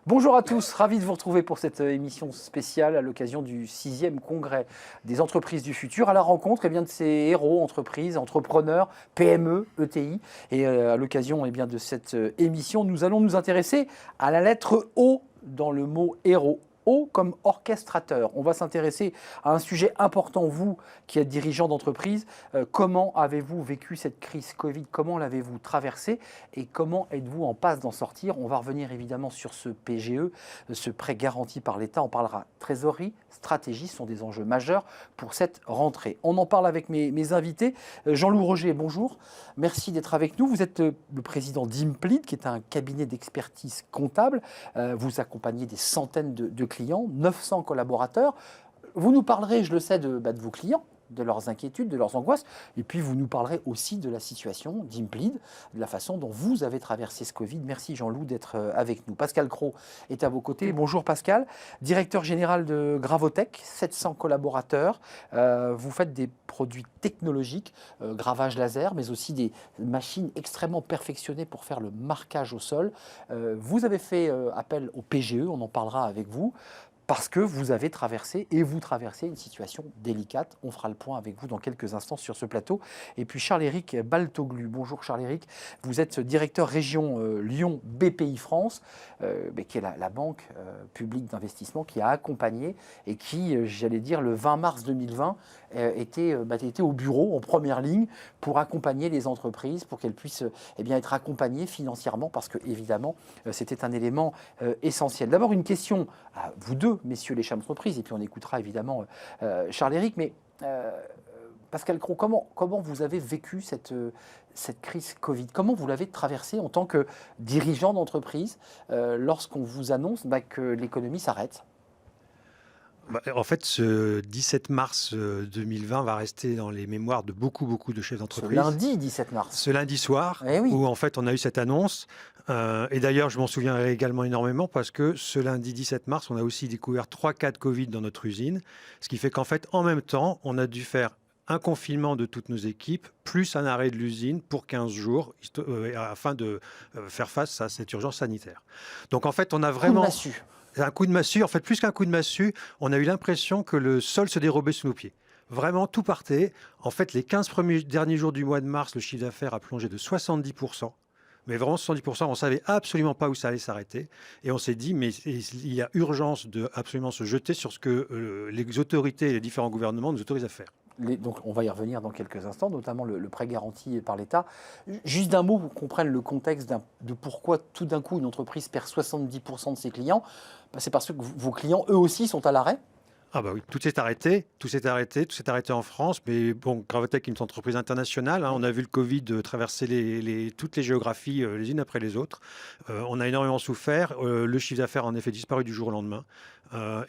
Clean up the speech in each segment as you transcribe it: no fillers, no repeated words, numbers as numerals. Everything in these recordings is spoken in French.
Bonjour à tous, ravi de vous retrouver pour cette émission spéciale à l'occasion du 6e congrès des entreprises du futur, à la rencontre de ces héros, entreprises, entrepreneurs, PME, ETI. Et à l'occasion de cette émission, nous allons nous intéresser à la lettre O dans le mot héros. O comme orchestrateur. On va s'intéresser à un sujet important, vous qui êtes dirigeant d'entreprise. Comment avez-vous vécu cette crise Covid? Comment l'avez-vous traversée? Et comment êtes-vous en passe d'en sortir? On va revenir évidemment sur ce PGE, ce prêt garanti par l'État. On parlera trésorerie, stratégie, ce sont des enjeux majeurs pour cette rentrée. On en parle avec mes invités. Jean-Loup Roger, bonjour. Merci d'être avec nous. Vous êtes le président d'Implid, qui est un cabinet d'expertise comptable. Vous accompagnez des centaines de clients, 900 collaborateurs. Vous nous parlerez, je le sais, de vos clients, de leurs inquiétudes, de leurs angoisses. Et puis, vous nous parlerez aussi de la situation d'Implid, de la façon dont vous avez traversé ce Covid. Merci Jean-Loup d'être avec nous. Pascal Cros est à vos côtés. Bonjour Pascal, directeur général de Gravotech, 700 collaborateurs. Vous faites des produits technologiques, gravage laser, mais aussi des machines extrêmement perfectionnées pour faire le marquage au sol. Vous avez fait appel au PGE, on en parlera avec vous, parce que vous avez traversé et vous traversez une situation délicate. On fera le point avec vous dans quelques instants sur ce plateau. Et puis Charles-Éric Baltoglu. Bonjour Charles-Éric, vous êtes directeur région Lyon BPI France, qui est la banque publique d'investissement qui a accompagné et qui, j'allais dire, le 20 mars 2020, était au bureau en première ligne pour accompagner les entreprises, pour qu'elles puissent être accompagnées financièrement, parce que évidemment c'était un élément essentiel. D'abord une question à vous deux, messieurs les chefs d'entreprise, et puis on écoutera évidemment Charles-Éric, mais Pascal Cros, comment vous avez vécu cette crise Covid? Comment vous l'avez traversée en tant que dirigeant d'entreprise lorsqu'on vous annonce que l'économie s'arrête? En fait, ce 17 mars 2020 va rester dans les mémoires de beaucoup de chefs d'entreprise. Ce lundi 17 mars. Ce lundi soir, Oui. où en fait on a eu cette annonce. Et d'ailleurs, je m'en souviendrai également énormément parce que ce lundi 17 mars, on a aussi découvert 3 cas de Covid dans notre usine. Ce qui fait qu'en fait, en même temps, on a dû faire un confinement de toutes nos équipes, plus un arrêt de l'usine pour 15 jours, afin de faire face à cette urgence sanitaire. Donc en fait, on a vraiment... Un coup de massue, en fait, plus qu'un coup de massue, on a eu l'impression que le sol se dérobait sous nos pieds. Vraiment, tout partait. En fait, les 15 derniers jours du mois de mars, le chiffre d'affaires a plongé de 70%. Mais vraiment 70%, on ne savait absolument pas où ça allait s'arrêter. Et on s'est dit, mais il y a urgence de absolument se jeter sur ce que les autorités et les différents gouvernements nous autorisent à faire. Donc on va y revenir dans quelques instants, notamment le prêt garanti par l'État. Juste d'un mot, pour qu'on comprenne le contexte de pourquoi tout d'un coup une entreprise perd 70% de ses clients. C'est parce que vos clients, eux aussi, sont à l'arrêt? Ah bah oui, tout s'est arrêté en France, mais bon, Gravotech est une entreprise internationale, on a vu le Covid traverser toutes les géographies les unes après les autres. On a énormément souffert, le chiffre d'affaires a en effet disparu du jour au lendemain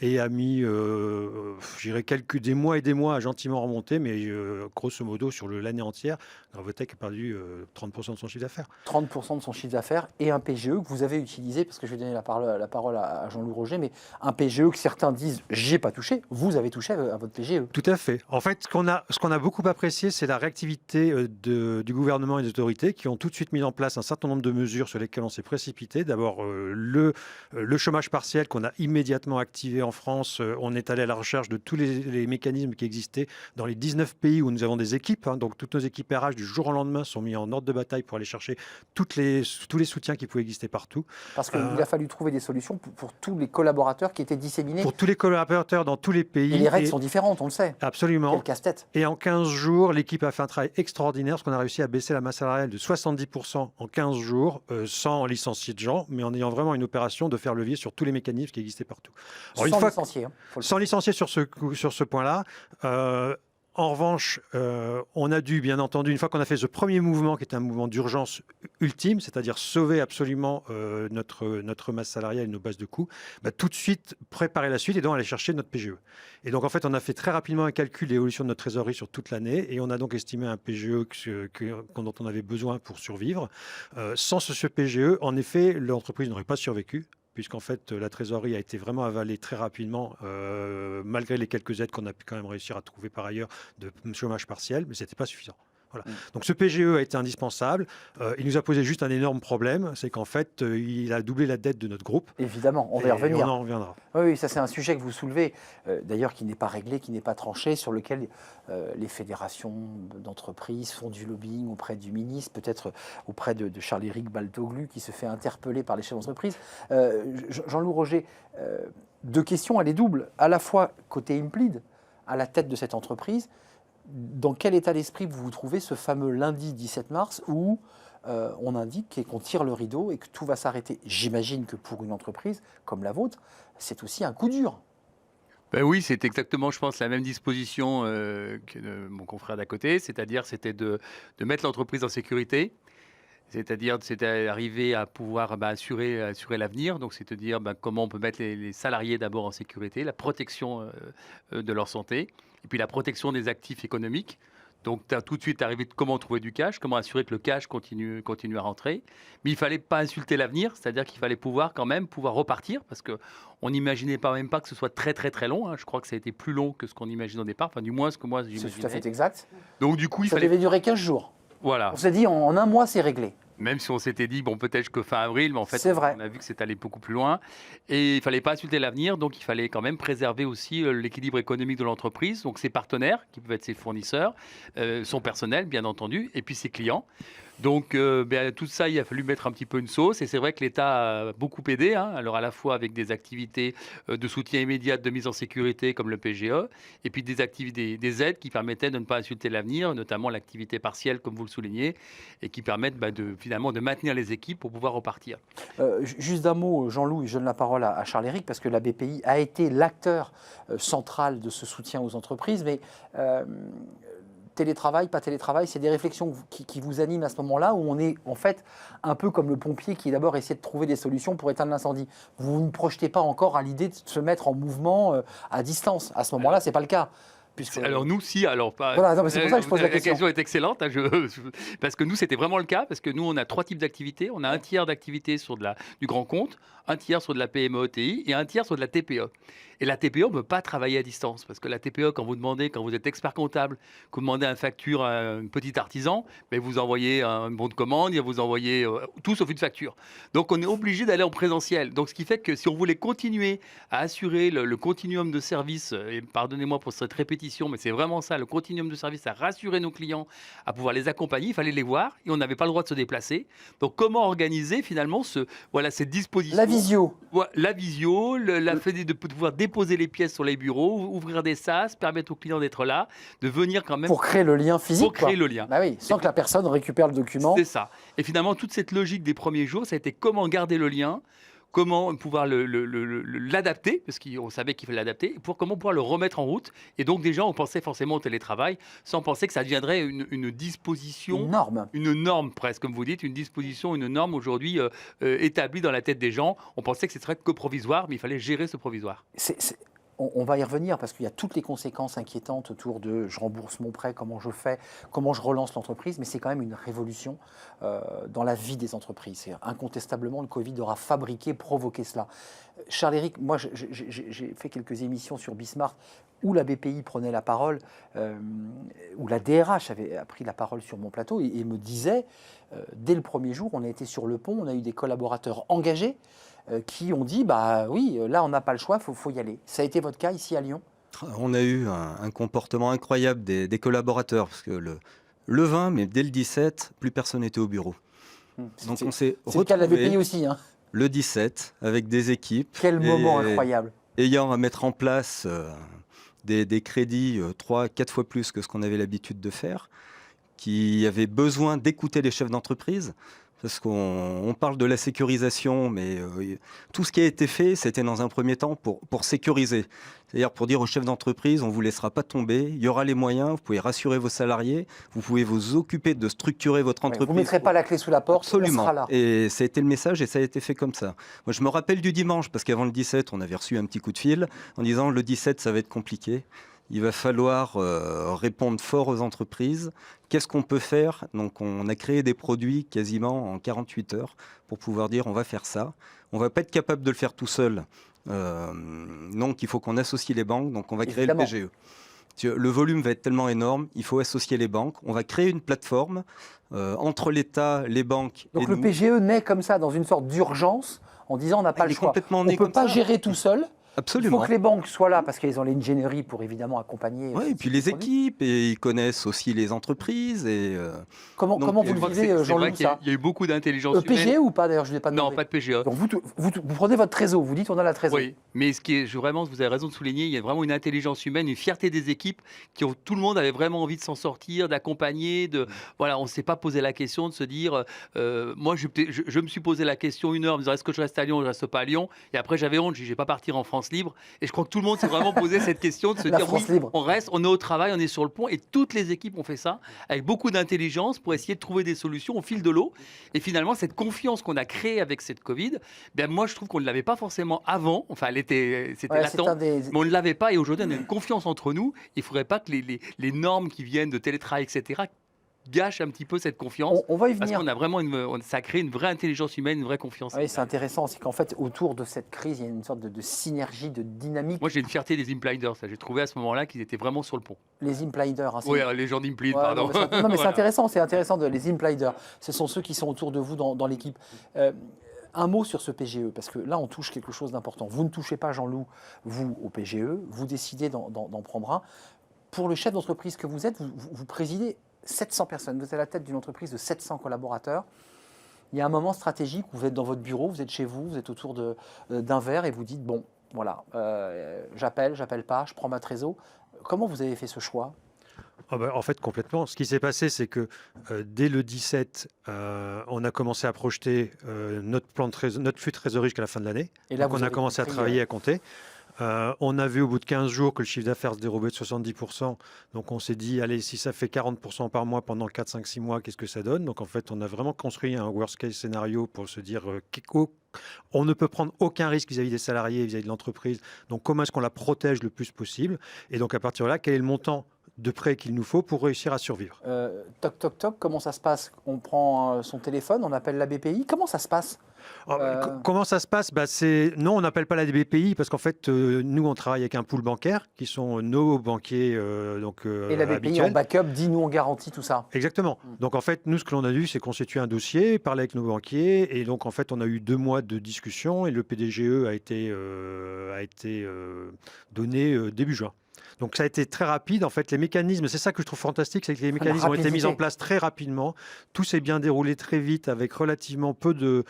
et a mis, je dirais, des mois et des mois à gentiment remonter, mais grosso modo sur l'année entière, Gravotech a perdu 30% de son chiffre d'affaires. 30% de son chiffre d'affaires et un PGE que vous avez utilisé, parce que je vais donner la parole à Jean-Loup Roger, mais un PGE que certains disent « j'ai pas touché », vous avez touché à votre PGE. Tout à fait. En fait, ce qu'on a beaucoup apprécié, c'est la réactivité du gouvernement et des autorités qui ont tout de suite mis en place un certain nombre de mesures sur lesquelles on s'est précipité. D'abord, le chômage partiel qu'on a immédiatement activé en France. On est allé à la recherche de tous les mécanismes qui existaient dans les 19 pays où nous avons des équipes. Donc, toutes nos équipes RH, du jour au lendemain, sont mis en ordre de bataille pour aller chercher tous les soutiens qui pouvaient exister partout. Parce qu'il a fallu trouver des solutions pour tous les collaborateurs qui étaient disséminés. Pour tous les collaborateurs dans tous les pays. Et les règles sont différentes, on le sait. Absolument. Quel casse-tête. Et en 15 jours, l'équipe a fait un travail extraordinaire, parce qu'on a réussi à baisser la masse salariale de 70% en 15 jours, sans licencier de gens, mais en ayant vraiment une opération de faire levier sur tous les mécanismes qui existaient partout. Alors, licencier. Sans licencier sur ce point-là. En revanche, on a dû, bien entendu, une fois qu'on a fait ce premier mouvement, qui est un mouvement d'urgence ultime, c'est-à-dire sauver absolument notre masse salariale et nos bases de coûts, tout de suite préparer la suite et donc aller chercher notre PGE. Et donc, en fait, on a fait très rapidement un calcul de l'évolution de notre trésorerie sur toute l'année et on a donc estimé un PGE dont on avait besoin pour survivre. Sans ce PGE, en effet, l'entreprise n'aurait pas survécu, puisqu'en fait, la trésorerie a été vraiment avalée très rapidement, malgré les quelques aides qu'on a pu quand même réussir à trouver par ailleurs de chômage partiel, mais ce n'était pas suffisant. Voilà. Donc ce PGE a été indispensable. Il nous a posé juste un énorme problème, c'est qu'en fait, il a doublé la dette de notre groupe. Évidemment, on va y revenir. On en reviendra. Oui, ça c'est un sujet que vous soulevez, d'ailleurs qui n'est pas réglé, qui n'est pas tranché, sur lequel les fédérations d'entreprises font du lobbying auprès du ministre, peut-être auprès de Charles-Éric Baltoglu, qui se fait interpeller par les chefs d'entreprise. Jean-Loup Roger, deux questions, elle est double. À la fois côté Implid, à la tête de cette entreprise, dans quel état d'esprit vous vous trouvez ce fameux lundi 17 mars où on indique qu'on tire le rideau et que tout va s'arrêter? J'imagine que pour une entreprise comme la vôtre, c'est aussi un coup dur. Ben oui, c'est exactement, je pense, la même disposition que mon confrère d'à côté, c'est-à-dire c'était de mettre l'entreprise en sécurité. C'est-à-dire, c'était arriver à pouvoir assurer l'avenir. Donc, c'est-à-dire comment on peut mettre les salariés d'abord en sécurité, la protection de leur santé, et puis la protection des actifs économiques. Donc, tout de suite arrivé de comment trouver du cash, comment assurer que le cash continue à rentrer. Mais il ne fallait pas insulter l'avenir, c'est-à-dire qu'il fallait pouvoir repartir, parce qu'on n'imaginait même pas que ce soit très très très long. Je crois que ça a été plus long que ce qu'on imaginait au départ, enfin du moins ce que moi j'imaginais. C'est tout à fait exact. Donc, du coup, ça devait durer 15 jours. Voilà. On s'est dit, en un mois, c'est réglé. Même si on s'était dit, bon, peut-être que fin avril, mais en fait, c'est vrai. On a vu que c'est allé beaucoup plus loin. Et il ne fallait pas insulter l'avenir, donc il fallait quand même préserver aussi l'équilibre économique de l'entreprise, donc ses partenaires, qui peuvent être ses fournisseurs, son personnel, bien entendu, et puis ses clients. Donc, tout ça, il a fallu mettre un petit peu une sauce. Et c'est vrai que l'État a beaucoup aidé, alors à la fois avec des activités de soutien immédiat, de mise en sécurité, comme le PGE, et puis des activités, des aides qui permettaient de ne pas insulter l'avenir, notamment l'activité partielle, comme vous le soulignez, et qui permettent finalement de maintenir les équipes pour pouvoir repartir. Juste d'un mot, Jean-Loup, je donne la parole à Charles-Éric, parce que la BPI a été l'acteur central de ce soutien aux entreprises, mais télétravail, pas télétravail, c'est des réflexions qui vous animent à ce moment-là, où on est en fait un peu comme le pompier qui d'abord essaie de trouver des solutions pour éteindre l'incendie. Vous ne projetez pas encore à l'idée de se mettre en mouvement à distance. À ce moment-là, ce n'est pas le cas. Alors nous, si, alors pas. Voilà, c'est pour ça que je pose la question. La question est excellente, parce que nous, c'était vraiment le cas, parce que nous, on a 3 types d'activités. On a un tiers d'activités sur du grand compte, un tiers sur de la PME ETI et un tiers sur de la TPE. Et la TPE, on ne peut pas travailler à distance, parce que la TPE, quand vous êtes expert comptable, que vous demandez une facture à un petit artisan, vous envoyez un bon de commande, vous envoyez tout sauf une facture. Donc on est obligé d'aller en présentiel. Donc ce qui fait que si on voulait continuer à assurer le continuum de service, et pardonnez-moi pour cette répétition, mais c'est vraiment ça, le continuum de service, à rassurer nos clients, à pouvoir les accompagner, il fallait les voir, et on n'avait pas le droit de se déplacer. Donc comment organiser finalement cette disposition? La visio. La visio, la fait de pouvoir déposer les pièces sur les bureaux, ouvrir des sas, permettre aux clients d'être là, de venir quand même... Pour créer le lien physique. Pour créer le lien. Bah oui, sans que la personne récupère le document. C'est ça. Et finalement, toute cette logique des premiers jours, ça a été comment garder le lien, comment pouvoir l'adapter, parce qu'on savait qu'il fallait l'adapter, et comment pouvoir le remettre en route. Et donc déjà, on pensait forcément au télétravail, sans penser que ça deviendrait une disposition... Une norme. Une norme presque, comme vous dites, une disposition, une norme aujourd'hui établie dans la tête des gens. On pensait que ce serait que provisoire, mais il fallait gérer ce provisoire. On va y revenir parce qu'il y a toutes les conséquences inquiétantes autour de je rembourse mon prêt, comment je fais, comment je relance l'entreprise, mais c'est quand même une révolution dans la vie des entreprises. Et incontestablement, le Covid aura fabriqué, provoqué cela. Charles-Éric, moi j'ai fait quelques émissions sur Bismart où la BPI prenait la parole, où la DRH avait pris la parole sur mon plateau et me disait, dès le premier jour, on a été sur le pont, on a eu des collaborateurs engagés, qui ont dit, bah oui, là on n'a pas le choix, faut y aller. Ça a été votre cas ici à Lyon? On a eu un comportement incroyable des collaborateurs, parce que le 20, mais dès le 17, plus personne n'était au bureau. Donc on s'est c'est le cas de la BPI aussi. Le 17, avec des équipes. Quel moment incroyable. Ayant à mettre en place des crédits 3-4 fois plus que ce qu'on avait l'habitude de faire, qui avaient besoin d'écouter les chefs d'entreprise. Parce qu'on parle de la sécurisation, mais tout ce qui a été fait, c'était dans un premier temps pour sécuriser. C'est-à-dire pour dire aux chefs d'entreprise, on ne vous laissera pas tomber, il y aura les moyens, vous pouvez rassurer vos salariés, vous pouvez vous occuper de structurer votre entreprise. Vous ne mettrez pas la clé sous la porte, absolument. On sera là. Et ça a été le message et ça a été fait comme ça. Moi, je me rappelle du dimanche, parce qu'avant le 17, on avait reçu un petit coup de fil en disant le 17, ça va être compliqué. Il va falloir répondre fort aux entreprises. Qu'est-ce qu'on peut faire? Donc, on a créé des produits quasiment en 48 heures pour pouvoir dire on va faire ça. On ne va pas être capable de le faire tout seul. Donc, il faut qu'on associe les banques. Donc, on va créer Évidemment. le PGE, Le volume va être tellement énorme, il faut associer les banques. On va créer une plateforme entre l'État, les banques Donc et le nous. PGE naît comme ça, dans une sorte d'urgence, en disant on n'a pas Il le est choix. complètement On né ne peut comme pas ça. gérer tout seul. Il Absolument. faut que les banques soient là parce qu'elles ont l'ingénierie pour évidemment accompagner. Oui, et puis les équipes, et ils connaissent aussi les entreprises. Et, Comment donc, vous Je le crois que vivez, c'est Jean-Loup, vrai qu'il y a- ça il y a eu beaucoup d'intelligence humaine. PGE ou pas d'ailleurs, je ne l'ai pas demandé. Non, pas de PGE. Donc vous prenez votre trésor, vous dites on a la trésor. Oui, mais ce qui est, vraiment, vous avez raison de souligner, il y a vraiment une intelligence humaine, une fierté des équipes, tout le monde avait vraiment envie de s'en sortir, d'accompagner, voilà, on ne s'est pas posé la question de se dire, moi je me suis posé la question 1 heure, en me disant est-ce que je reste à Lyon ou je reste pas à Lyon, et après j'avais honte, je ne vais pas partir en France libre, et je crois que tout le monde s'est vraiment posé cette question de se La dire France oui, libre. on reste, on est au travail, on est sur le pont, et toutes les équipes ont fait ça avec beaucoup d'intelligence pour essayer de trouver des solutions au fil de l'eau, et finalement cette confiance qu'on a créée avec cette Covid, ben moi je trouve qu'on ne l'avait pas forcément avant, enfin c'était Ouais, latent, c'est un des- mais on ne l'avait pas, et aujourd'hui on a une confiance entre nous, il ne faudrait pas que les normes qui viennent de télétravail, etc., gâchent un petit peu cette confiance, On va y parce venir. qu'on a vraiment ça crée une vraie intelligence humaine, une vraie confiance. Oui, c'est intéressant, c'est qu'en fait, autour de cette crise, il y a une sorte de synergie, de dynamique. Moi j'ai une fierté des Impliders, j'ai trouvé à ce moment-là qu'ils étaient vraiment sur le pont. Les impliders. Hein, Oui, les gens d'Implid, Ouais, pardon. non, mais c'est Voilà. intéressant, les impliders. Ce sont ceux qui sont autour de vous dans l'équipe. Un mot sur ce PGE, parce que là, on touche quelque chose d'important. Vous ne touchez pas, Jean-Loup, vous, au PGE, vous décidez d'en prendre un. Pour le chef d'entreprise que vous êtes, vous présidez 700 personnes. Vous êtes à la tête d'une entreprise de 700 collaborateurs. Il y a un moment stratégique où vous êtes dans votre bureau, vous êtes chez vous, vous êtes autour d'un verre et vous dites, bon, voilà, j'appelle pas, je prends ma trésor. Comment vous avez fait ce choix ? En fait, complètement. Ce qui s'est passé, c'est que dès le 17, on a commencé à projeter notre flux de trésorerie jusqu'à la fin de l'année. Et là, Donc, vous on a avez commencé à compris, travailler, à compter. On a vu au bout de 15 jours que le chiffre d'affaires se dérobait de 70%. Donc, on s'est dit, allez, si ça fait 40% par mois pendant 4, 5, 6 mois, qu'est-ce que ça donne? Donc, en fait, on a vraiment construit un worst-case scénario pour se dire, on ne peut prendre aucun risque vis-à-vis des salariés, vis-à-vis de l'entreprise. Donc, comment est-ce qu'on la protège le plus possible? Et donc, à partir de là, quel est le montant de prêt qu'il nous faut pour réussir à survivre? Toc, toc, toc, comment ça se passe? On prend son téléphone, on appelle la BPI. Comment ça se passe? Comment ça se passe? Non, on n'appelle pas la BPI parce qu'en fait, nous, on travaille avec un pool bancaire qui sont nos banquiers Et la BPI habituels. en backup dit nous on garantit tout ça. Exactement. Donc en fait, nous, ce que l'on a dû, c'est constituer un dossier, parler avec nos banquiers. Et donc en fait, on a eu 2 mois de discussion et le PDGE a été donné début juin. Donc ça a été très rapide. En fait, les mécanismes, c'est ça que je trouve fantastique, c'est que les mécanismes ont été mis en place très rapidement. Tout s'est bien déroulé très vite avec relativement peu de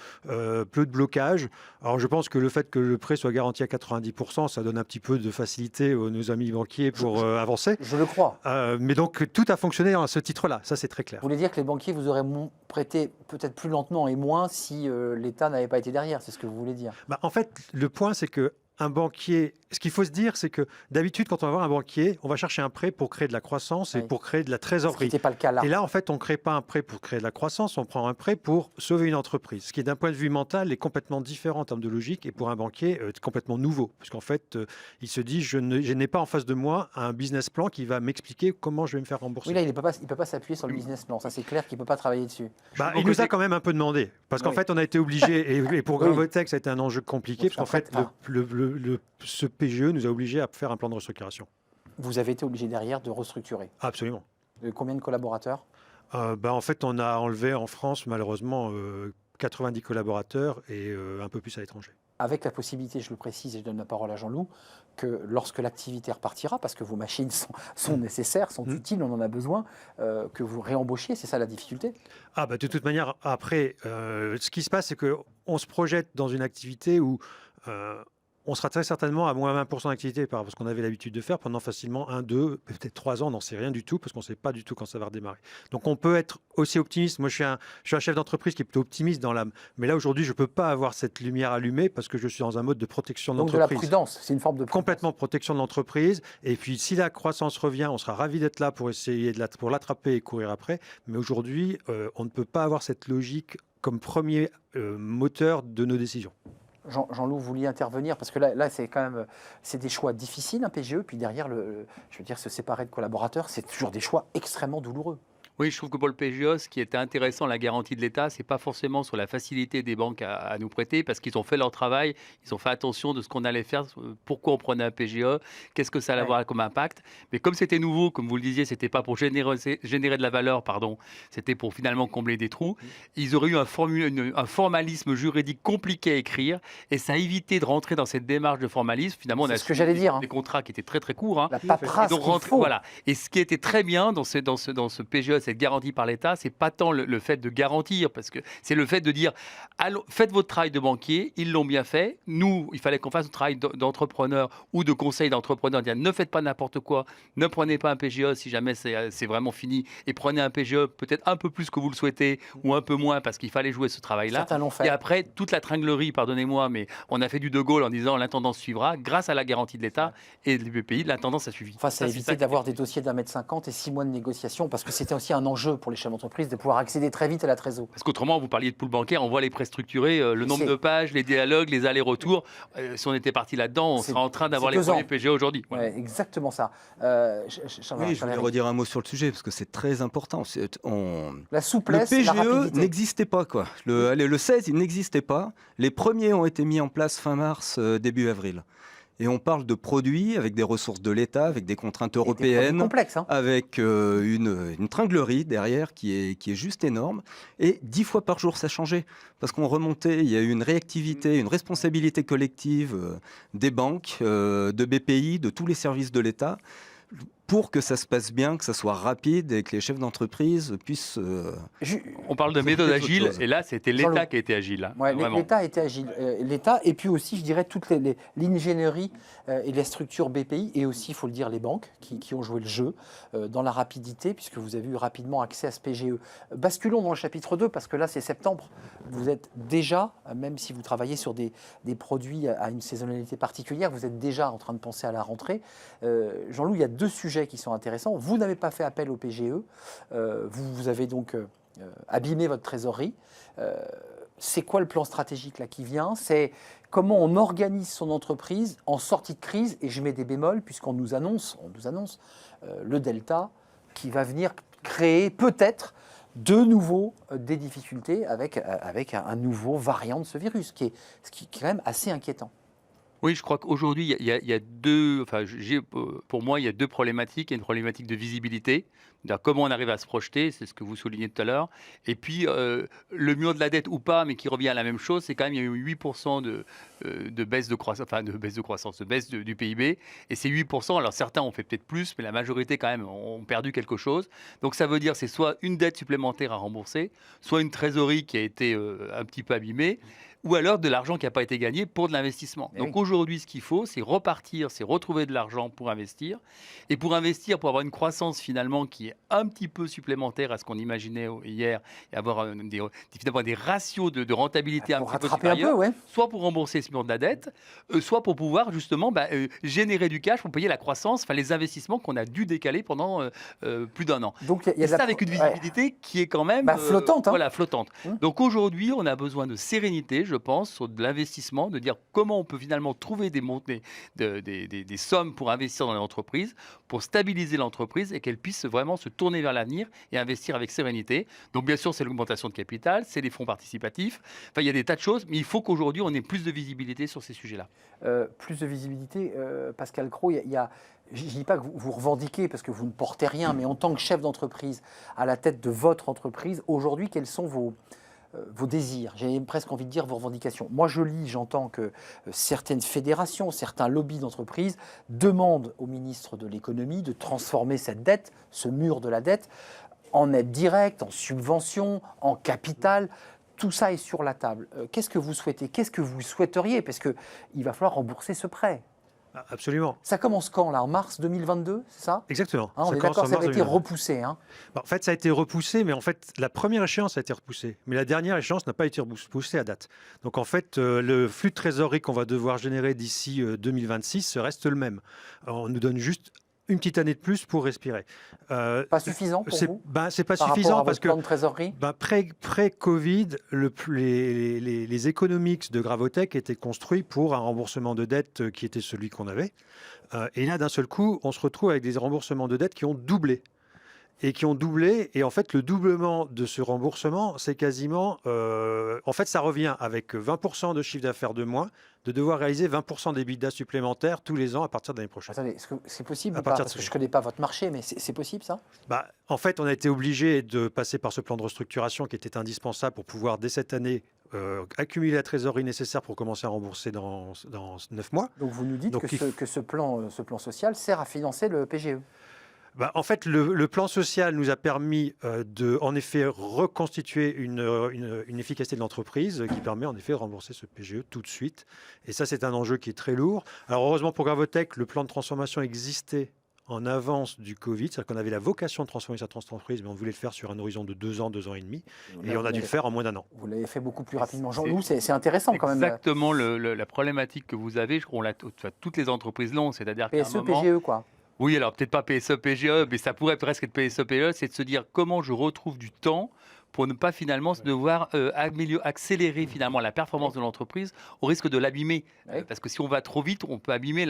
blocage. Alors je pense que le fait que le prêt soit garanti à 90%, ça donne un petit peu de facilité à nos amis banquiers pour avancer. Je le crois. Mais donc tout a fonctionné à ce titre-là, ça c'est très clair. Vous voulez dire que les banquiers vous auraient prêté peut-être plus lentement et moins si l'État n'avait pas été derrière, c'est ce que vous voulez dire? En fait, le point c'est que un banquier, ce qu'il faut se dire, c'est que d'habitude, quand on va voir un banquier, on va chercher un prêt pour créer de la croissance et Oui. pour créer de la Ce qui trésorerie. n'était pas le cas là. Et là, en fait, on ne crée pas un prêt pour créer de la croissance, on prend un prêt pour sauver une entreprise. Ce qui, d'un point de vue mental, est complètement différent en termes de logique et pour un banquier, complètement nouveau. Parce qu'en fait, il se dit, je n'ai pas en face de moi un business plan qui va m'expliquer comment je vais me faire rembourser. Oui, là, il ne peut pas s'appuyer sur le business plan. Ça, c'est clair qu'il ne peut pas travailler dessus. Il nous a quand même un peu demandé. Parce qu'en Oui. fait, on a été obligé, et pour Oui. Gravotech, ça a été un enjeu compliqué, Donc, parce qu'en fait, en fait, ce PGE nous a obligés à faire un plan de restructuration. Vous avez été obligé derrière de restructurer. Absolument. Combien de collaborateurs? En fait, on a enlevé en France, malheureusement, 90 collaborateurs et un peu plus à l'étranger. Avec la possibilité, je le précise et je donne la parole à Jean-Loup, que lorsque l'activité repartira, parce que vos machines sont nécessaires, sont utiles, on en a besoin, que vous réembauchiez, c'est ça la difficulté? De toute manière, après, ce qui se passe, c'est qu'on se projette dans une activité où on sera très certainement à moins 20% d'activité par rapport à ce qu'on avait l'habitude de faire pendant facilement 1, 2, peut-être 3 ans, on n'en sait rien du tout parce qu'on ne sait pas du tout quand ça va redémarrer. Donc on peut être aussi optimiste. Moi, je suis un chef d'entreprise qui est plutôt optimiste dans l'âme. Mais là, aujourd'hui, je ne peux pas avoir cette lumière allumée parce que je suis dans un mode de protection de Donc de l'entreprise. la prudence, c'est une forme de prudence. Complètement protection de l'entreprise. Et puis, si la croissance revient, on sera ravis d'être là pour essayer pour l'attraper et courir après. Mais aujourd'hui, on ne peut pas avoir cette logique comme premier moteur de nos décisions. Jean-Loup, vous vouliez intervenir parce que là c'est quand même des choix difficiles, un PGE, puis derrière, je veux dire, se séparer de collaborateurs, c'est toujours des choix extrêmement douloureux. Oui, je trouve que pour le PGE, ce qui était intéressant, la garantie de l'État, c'est pas forcément sur la facilité des banques à nous prêter, parce qu'ils ont fait leur travail, ils ont fait attention de ce qu'on allait faire, pourquoi on prenait un PGE, qu'est-ce que ça allait Ouais. avoir comme impact. Mais comme c'était nouveau, comme vous le disiez, c'était pas pour générer de la valeur, pardon, c'était pour finalement combler des trous. Ils auraient eu un formalisme juridique compliqué à écrire, et ça a évité de rentrer dans cette démarche de formalisme. Finalement, on C'est a ce que signé j'allais dire, hein. des contrats qui étaient très très courts, hein. La paperasse Et donc, qu'il faut. voilà. Et ce qui était très bien dans ce PGE, cette garantie par l'État, c'est pas tant le fait de garantir, parce que c'est le fait de dire faites votre travail de banquier, ils l'ont bien fait. Nous, il fallait qu'on fasse notre travail d'entrepreneur ou de conseil d'entrepreneur, dire ne faites pas n'importe quoi, ne prenez pas un PGE si jamais c'est vraiment fini, et prenez un PGE peut-être un peu plus que vous le souhaitez ou un peu moins, parce qu'il fallait jouer ce travail-là. Certains l'ont fait. Et après, toute la tringlerie, pardonnez-moi, mais on a fait du De Gaulle en disant l'intendance suivra. Grâce à la garantie de l'État et du BPI, l'intendance a suivi. Enfin, ça a c'est évité qui d'avoir était- des dossiers d'1,50 m et 6 mois de négociation, parce que c'était aussi un enjeu pour les chefs d'entreprise de pouvoir accéder très vite à la trésor. Parce qu'autrement, vous parliez de pool bancaire, on voit les prêts structurés, le nombre C'est- de pages, les dialogues, les allers-retours. Si on était parti là-dedans, on C'est- serait en train d'avoir c'est les pesant. premiers PGE aujourd'hui. Voilà. Ouais, exactement ça. Oui, je voulais redire un mot sur le sujet parce que c'est très important. La Le souplesse, la PGE rapidité. n'existait pas, quoi. Le 16, il n'existait pas. Les premiers ont été mis en place fin mars, début avril. Et on parle de produits avec des ressources de l'État, avec des contraintes Et des produits européennes, complexes, hein. avec une tringlerie derrière qui est juste énorme. Et 10 fois par jour, ça changeait. Parce qu'on remontait, il y a eu une réactivité, une responsabilité collective des banques, de BPI, de tous les services de l'État, pour que ça se passe bien, que ça soit rapide et que les chefs d'entreprise puissent... On parle de méthode Autre agile, chose. et là, c'était Jean-Loup. l'État qui a été agile. Hein, Ouais, vraiment. l'État était agile. L'État, et puis aussi, je dirais, toute l'ingénierie et les structures BPI, et aussi, il faut le dire, les banques qui ont joué le jeu dans la rapidité, puisque vous avez eu rapidement accès à ce PGE. Basculons dans le chapitre 2, parce que là, c'est septembre. Vous êtes déjà, même si vous travaillez sur des produits à une saisonnalité particulière, vous êtes déjà en train de penser à la rentrée. Jean-Loup, il y a deux sujets qui sont intéressants. Vous n'avez pas fait appel au PGE. Vous avez donc abîmé votre trésorerie. C'est quoi le plan stratégique là qui vient? C'est comment on organise son entreprise en sortie de crise, et je mets des bémols puisqu'on nous annonce le Delta qui va venir créer peut-être de nouveau des difficultés avec un nouveau variant de ce virus, ce qui est quand même assez inquiétant. Oui, je crois qu'aujourd'hui, il y a deux, enfin, pour moi, il y a deux problématiques. Il y a une problématique de visibilité, c'est-à-dire comment on arrive à se projeter, c'est ce que vous soulignez tout à l'heure. Et puis, le mur de la dette ou pas, mais qui revient à la même chose, c'est quand même, il y a eu 8% de baisse de croissance, enfin, de baisse du PIB. Et ces 8%, alors certains ont fait peut-être plus, mais la majorité, quand même, ont perdu quelque chose. Donc, ça veut dire c'est soit une dette supplémentaire à rembourser, soit une trésorerie qui a été un petit peu abîmée, ou alors de l'argent qui n'a pas été gagné pour de l'investissement. Eh Donc oui. aujourd'hui, ce qu'il faut, c'est repartir, c'est retrouver de l'argent pour investir. Et pour investir, pour avoir une croissance finalement qui est un petit peu supplémentaire à ce qu'on imaginait hier, et avoir finalement des ratios de rentabilité un Pour petit peu rattraper un peu, supérieurs, ouais. soit pour rembourser ce mur de la dette, soit pour pouvoir justement générer du cash pour payer la croissance, enfin les investissements qu'on a dû décaler pendant plus d'un an. Donc il y Et a de ça la avec une ouais. visibilité qui est quand même Flottante, hein. Voilà, flottante. Mmh. Donc aujourd'hui, on a besoin de sérénité, je pense, sur de l'investissement, de dire comment on peut finalement trouver des sommes pour investir dans l'entreprise, pour stabiliser l'entreprise et qu'elle puisse vraiment se tourner vers l'avenir et investir avec sérénité. Donc bien sûr, c'est l'augmentation de capital, c'est les fonds participatifs. Enfin, il y a des tas de choses, mais il faut qu'aujourd'hui, on ait plus de visibilité sur ces sujets-là. Plus de visibilité, Pascal Cros, je ne dis pas que vous revendiquez parce que vous ne portez rien, mais en tant que chef d'entreprise, à la tête de votre entreprise, aujourd'hui, quels sont vos désirs, j'ai presque envie de dire vos revendications. Moi, j'entends que certaines fédérations, certains lobbies d'entreprises demandent au ministre de l'économie de transformer cette dette, ce mur de la dette, en aide directe, en subvention, en capital. Tout ça est sur la table. Qu'est-ce que vous souhaitez? Qu'est-ce que vous souhaiteriez? Parce qu'il va falloir rembourser ce prêt. Absolument. Ça commence quand, là? En mars 2022, c'est ça? Exactement. Hein, on est commence d'accord, en ça mars avait été 2022. repoussé. Hein. En fait, ça a été repoussé, mais en fait, la première échéance a été repoussée. Mais la dernière échéance n'a pas été repoussée à date. Donc, en fait, le flux de trésorerie qu'on va devoir générer d'ici 2026 reste le même. Alors, on nous donne juste une petite année de plus pour respirer. Pas suffisant pour vous? C'est pas Par suffisant rapport à parce votre que plan de trésorerie? pré-Covid, les économics de Gravotech étaient construits pour un remboursement de dette qui était celui qu'on avait. Et là, d'un seul coup, on se retrouve avec des remboursements de dette qui ont doublé. et qui ont doublé. Et en fait, le doublement de ce remboursement, c'est quasiment... en fait, ça revient avec 20% de chiffre d'affaires de moins, de devoir réaliser 20% d'EBITDA supplémentaires tous les ans à partir de l'année prochaine. Attendez, est-ce que c'est possible À ou pas? partir de Parce que ce je ne connais pas votre marché, mais c'est possible ça? En fait, on a été obligé de passer par ce plan de restructuration qui était indispensable pour pouvoir, dès cette année, accumuler la trésorerie nécessaire pour commencer à rembourser dans 9 mois. Donc vous nous dites Donc, que ce plan social sert à financer le PGE. En fait, le plan social nous a permis de, en effet, reconstituer une efficacité de l'entreprise qui permet en effet de rembourser ce PGE tout de suite. Et ça, c'est un enjeu qui est très lourd. Alors heureusement pour Gravotech, le plan de transformation existait en avance du Covid, c'est-à-dire qu'on avait la vocation de transformer cette entreprise, mais on voulait le faire sur un horizon de 2 ans, 2 ans et demi, et on a dû le faire en moins d'1 an. Vous l'avez fait beaucoup plus rapidement. Jean-Loup, c'est intéressant quand même. Exactement la problématique que vous avez, toutes les entreprises l'ont, c'est-à-dire qu'à un PSE, moment... PGE quoi. Oui, alors peut-être pas PSE, PGE, mais ça pourrait presque être PSE, PGE, c'est de se dire comment je retrouve du temps pour ne pas finalement devoir accélérer finalement la performance de l'entreprise au risque de l'abîmer. Oui. Parce que si on va trop vite, on peut abîmer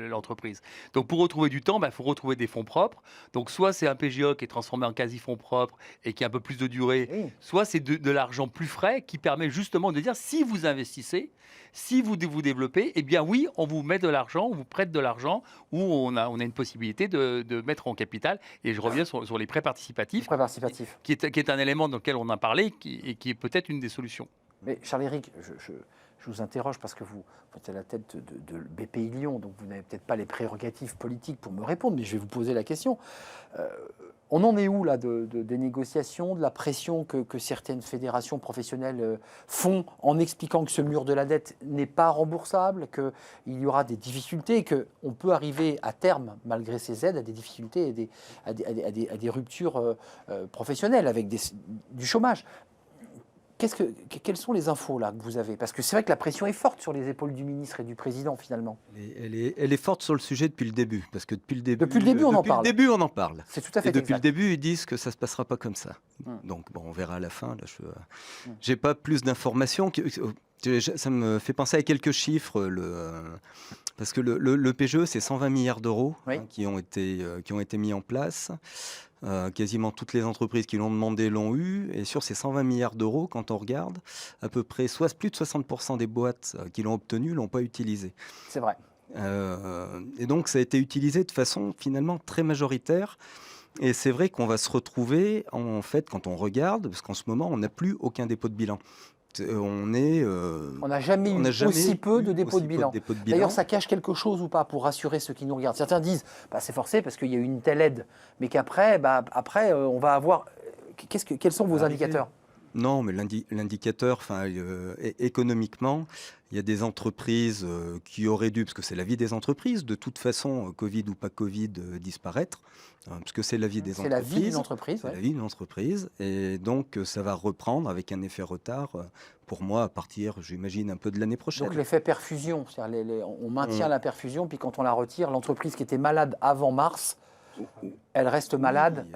l'entreprise. Donc pour retrouver du temps, il faut retrouver des fonds propres. Donc soit c'est un PGE qui est transformé en quasi-fonds propres et qui a un peu plus de durée, Oui. soit c'est de l'argent plus frais qui permet justement de dire si vous investissez, si vous vous développez, eh bien oui, on vous met de l'argent, on vous prête de l'argent, ou on a une possibilité de mettre en capital. Et je reviens sur les prêts participatifs, Prêt participatif. qui est un élément dans lequel on a parlé et qui est peut-être une des solutions. Mais Charles-Éric, je vous interroge parce que vous êtes à la tête de BPI Lyon, donc vous n'avez peut-être pas les prérogatives politiques pour me répondre, mais je vais vous poser la question. On en est où là des négociations, de la pression que certaines fédérations professionnelles font en expliquant que ce mur de la dette n'est pas remboursable, qu'il y aura des difficultés et qu'on peut arriver à terme, malgré ces aides, à des difficultés et à des ruptures professionnelles avec du chômage. Quelles sont les infos là que vous avez? Parce que c'est vrai que la pression est forte sur les épaules du ministre et du président finalement. Elle est forte sur le sujet depuis le début, parce que depuis le début, on en parle. Depuis le début, on en parle. C'est tout à fait Et depuis exact. le début, ils disent que ça se passera pas comme ça. Donc bon, on verra à la fin. Là, j'ai pas plus d'informations. Ça me fait penser à quelques chiffres. Parce que le PGE, c'est 120 milliards d'euros qui ont été mis en place. Quasiment toutes les entreprises qui l'ont demandé l'ont eu. Et sur ces 120 milliards d'euros, quand on regarde, à peu près plus de 60% des boîtes qui l'ont obtenu ne l'ont pas utilisé. C'est vrai. Et donc, ça a été utilisé de façon finalement très majoritaire. Et c'est vrai qu'on va se retrouver, en fait, quand on regarde, parce qu'en ce moment, on n'a plus aucun dépôt de bilan. On n'a jamais eu aussi peu de dépôts de bilan. D'ailleurs, ça cache quelque chose ou pas pour rassurer ceux qui nous regardent? Certains disent c'est forcé parce qu'il y a eu une telle aide, mais qu'après, on va avoir. Quels sont vos indicateurs? Non, mais l'indicateur, économiquement, il y a des entreprises qui auraient dû, parce que c'est la vie des entreprises, de toute façon, Covid ou pas Covid, disparaître, parce que c'est la vie des entreprises. C'est la vie d'une entreprise. C'est la vie d'une entreprise, et donc ça va reprendre avec un effet retard, pour moi, à partir, j'imagine, un peu de l'année prochaine. Donc l'effet perfusion, c'est-à-dire on maintient la perfusion, puis quand on la retire, l'entreprise qui était malade avant mars, elle reste malade,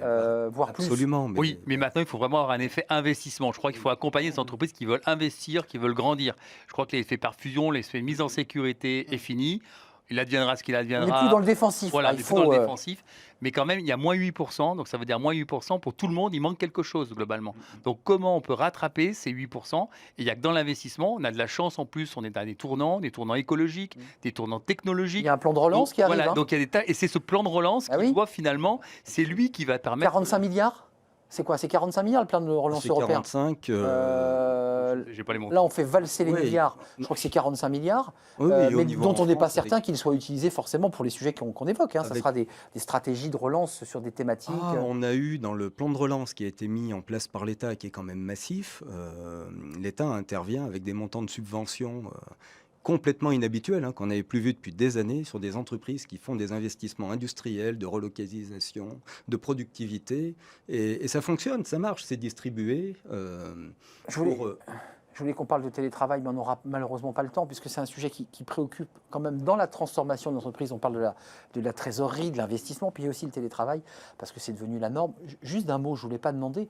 voire plus. Absolument. Oui, mais maintenant, il faut vraiment avoir un effet investissement. Je crois qu'il faut accompagner les entreprises qui veulent investir, qui veulent grandir. Je crois que l'effet perfusion, l'effet mise en sécurité est fini. Il adviendra ce qu'il adviendra. On n'est plus dans le défensif. Voilà, il il faut faut dans le défensif. Mais quand même, il y a moins 8%, donc ça veut dire moins 8% pour tout le monde, il manque quelque chose globalement. Donc comment on peut rattraper ces 8%? Et il n'y a que dans l'investissement, on a de la chance en plus, on est dans des tournants écologiques, des tournants technologiques. Il y a un plan de relance qui arrive. Voilà, donc il y a des tas, et c'est ce plan de relance qui doit finalement, c'est lui qui va permettre... 45 milliards? C'est quoi? C'est 45 milliards le plan de relance européen? 45. J'ai pas les mots. Là, on fait valser les milliards. Je crois que c'est 45 milliards, mais dont on n'est pas certain qu'ils soient utilisés forcément pour les sujets qu'on évoque. Ça sera des stratégies de relance sur des thématiques. On a eu dans le plan de relance qui a été mis en place par l'État, qui est quand même massif, l'État intervient avec des montants de subventions complètement inhabituels, qu'on n'avait plus vu depuis des années sur des entreprises qui font des investissements industriels, de relocalisation, de productivité. Et ça fonctionne, ça marche, c'est distribué. Je voulais qu'on parle de télétravail, mais on n'aura malheureusement pas le temps, puisque c'est un sujet qui préoccupe quand même dans la transformation de l'entreprise. On parle de la trésorerie, de l'investissement, puis il y a aussi le télétravail, parce que c'est devenu la norme. Juste d'un mot, je ne voulais pas demander,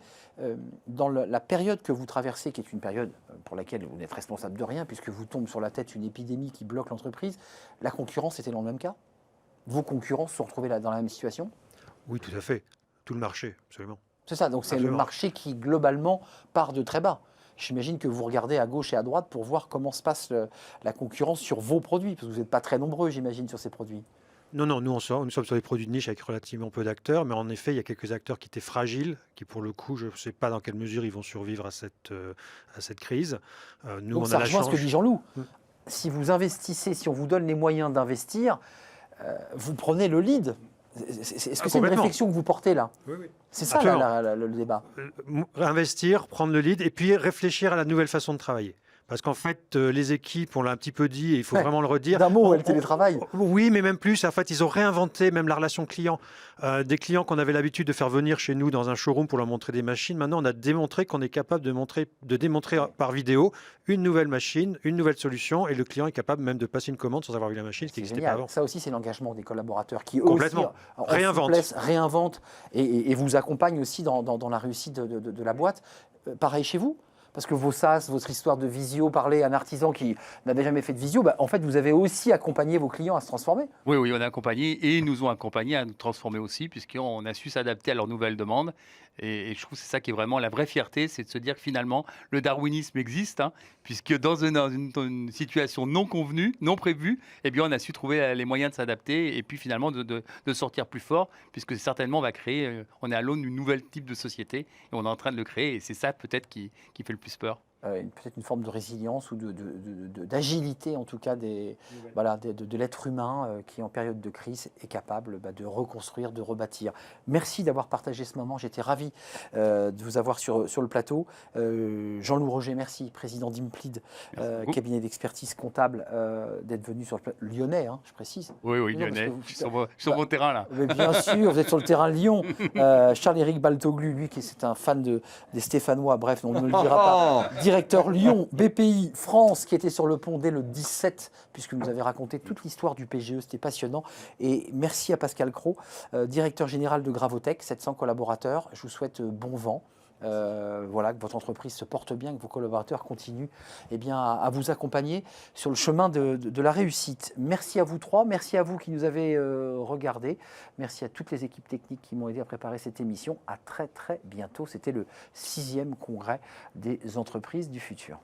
dans la période que vous traversez, qui est une période pour laquelle vous n'êtes responsable de rien, puisque vous tombe sur la tête une épidémie qui bloque l'entreprise, la concurrence était dans le même cas? Vos concurrents se sont retrouvés dans la même situation? Oui, tout à fait. tout le marché, absolument. C'est ça, donc c'est le Absolument. marché qui, globalement, part de très bas. J'imagine que vous regardez à gauche et à droite pour voir comment se passe la concurrence sur vos produits, parce que vous n'êtes pas très nombreux, j'imagine, sur ces produits. Non, non, nous sommes sur des produits de niche avec relativement peu d'acteurs, mais en effet, il y a quelques acteurs qui étaient fragiles, qui pour le coup, je ne sais pas dans quelle mesure ils vont survivre à cette crise. Nous, Donc on ça a la rejoint ce chance. que dit Jean-Loup. Mm. Si vous investissez, si on vous donne les moyens d'investir, vous prenez le lead. Est-ce que c'est une Complètement. réflexion que vous portez là? Oui, oui. C'est ça Absolument. le débat. Investir, prendre le lead et puis réfléchir à la nouvelle façon de travailler. Parce qu'en fait, les équipes, on l'a un petit peu dit et il faut Ouais. vraiment le redire. D'un mot, le télétravail. Oui, mais même plus. En fait, ils ont réinventé même la relation client. Des clients qu'on avait l'habitude de faire venir chez nous dans un showroom pour leur montrer des machines. Maintenant, on a démontré qu'on est capable de démontrer par vidéo une nouvelle machine, une nouvelle solution, et le client est capable même de passer une commande sans avoir vu la machine, ce qui C'est n'existait pas génial. avant. Ça aussi, c'est l'engagement des collaborateurs qui eux Complètement. aussi, en Réinventent. souplesse, réinventent et vous accompagnent aussi dans la réussite de la boîte. Pareil chez vous? Parce que vos SaaS, votre histoire de visio, parler à un artisan qui n'avait jamais fait de visio, en fait, vous avez aussi accompagné vos clients à se transformer. Oui, oui, on a accompagné et ils nous ont accompagnés à nous transformer aussi, puisqu'on a su s'adapter à leurs nouvelles demandes. Et je trouve que c'est ça qui est vraiment la vraie fierté, c'est de se dire que finalement, le darwinisme existe, hein, puisque dans une situation non convenue, non prévue, eh bien, on a su trouver les moyens de s'adapter et puis finalement de sortir plus fort, puisque certainement on va créer, on est à l'aune d'une nouvelle type de société et on est en train de le créer. Et c'est ça peut-être qui fait le plus peur. Peut-être une forme de résilience ou d'agilité, en tout cas, voilà, de l'être humain qui, en période de crise, est capable de reconstruire, de rebâtir. Merci d'avoir partagé ce moment. J'étais ravi de vous avoir sur le plateau. Jean-Loup Roger, merci, président d'Implid, beaucoup. cabinet d'expertise comptable, d'être venu sur le plateau. Lyonnais, hein, je précise. Oui, oui, Non, parce Lyonnais, que vous- je suis sur mon terrain là. Mais bien sûr, vous êtes sur le terrain de Lyon. Charles-Éric Baltoglu, lui, qui est un fan des Stéphanois, bref, on ne le dira pas. Directeur Lyon, BPI, France, qui était sur le pont dès le 17, puisque vous nous avez raconté toute l'histoire du PGE, c'était passionnant. Et merci à Pascal Cros, directeur général de Gravotech, 700 collaborateurs. Je vous souhaite bon vent. Voilà, que votre entreprise se porte bien, que vos collaborateurs continuent à vous accompagner sur le chemin de la réussite. Merci à vous trois, merci à vous qui nous avez regardés, merci à toutes les équipes techniques qui m'ont aidé à préparer cette émission. À très très bientôt, c'était le 6e congrès des entreprises du futur.